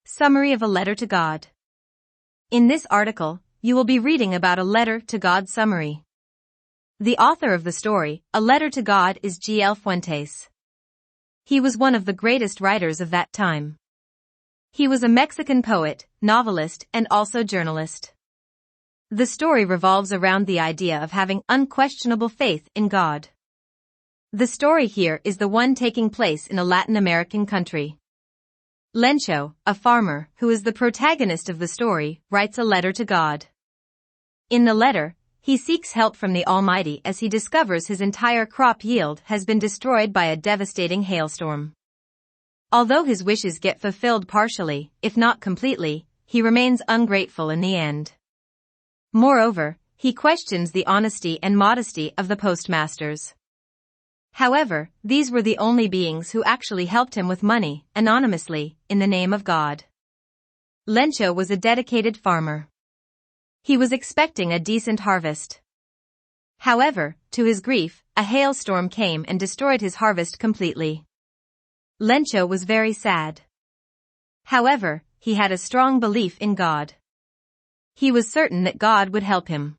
Summary of a letter to God. In this article, you will be reading about a letter to God summary. The author of the story, A Letter to God, is G. L. Fuentes. He was one of the greatest writers of that time. He was a Mexican poet, novelist, and also journalist. The story revolves around the idea of having unquestionable faith in God. The story here is the one taking place in a Latin American country. Lencho, a farmer, who is the protagonist of the story, writes a letter to God. In the letter, he seeks help from the Almighty as he discovers his entire crop yield has been destroyed by a devastating hailstorm. Although his wishes get fulfilled partially, if not completely, he remains ungrateful in the end. Moreover, he questions the honesty and modesty of the postmasters. However, these were the only beings who actually helped him with money, anonymously, in the name of God. Lencho was a dedicated farmer. He was expecting a decent harvest. However, to his grief, a hailstorm came and destroyed his harvest completely. Lencho was very sad. However, he had a strong belief in God. He was certain that God would help him.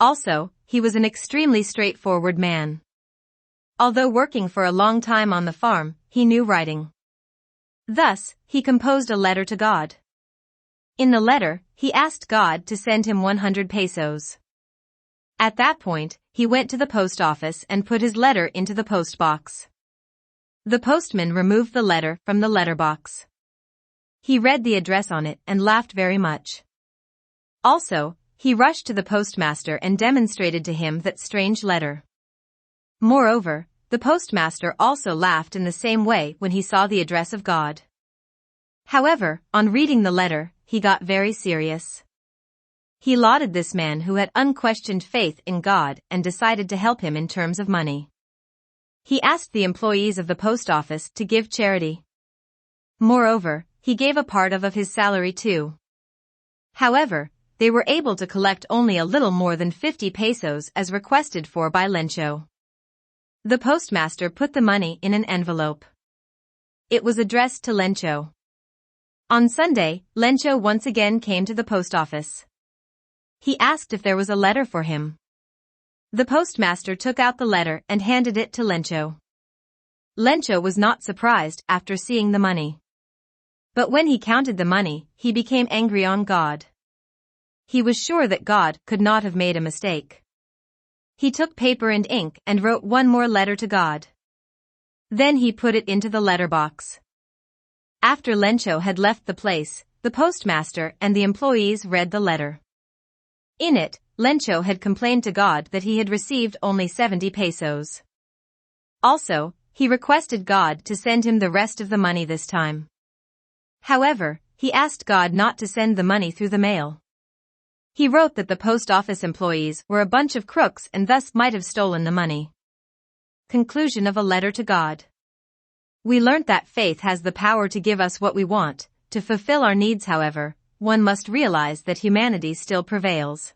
Also, he was an extremely straightforward man. Although working for a long time on the farm, he knew writing. Thus, he composed a letter to God. In the letter, he asked God to send him 100 pesos. At that point, he went to the post office and put his letter into the post box. The postman removed the letter from the letterbox. He read the address on it and laughed very much. Also, he rushed to the postmaster and demonstrated to him that strange letter. Moreover, the postmaster also laughed in the same way when he saw the address of God. However, on reading the letter, he got very serious. He lauded this man who had unquestioned faith in God and decided to help him in terms of money. He asked the employees of the post office to give charity. Moreover, he gave a part of his salary too. However, they were able to collect only a little more than 50 pesos as requested for by Lencho. The postmaster put the money in an envelope. It was addressed to Lencho. On Sunday, Lencho once again came to the post office. He asked if there was a letter for him. The postmaster took out the letter and handed it to Lencho. Lencho was not surprised after seeing the money. But when he counted the money, he became angry on God. He was sure that God could not have made a mistake. He took paper and ink and wrote one more letter to God. Then he put it into the letterbox. After Lencho had left the place, the postmaster and the employees read the letter. In it, Lencho had complained to God that he had received only 70 pesos. Also, he requested God to send him the rest of the money this time. However, he asked God not to send the money through the mail. He wrote that the post office employees were a bunch of crooks and thus might have stolen the money. Conclusion of a letter to God. We learnt that faith has the power to give us what we want, to fulfill our needs. However, one must realize that humanity still prevails.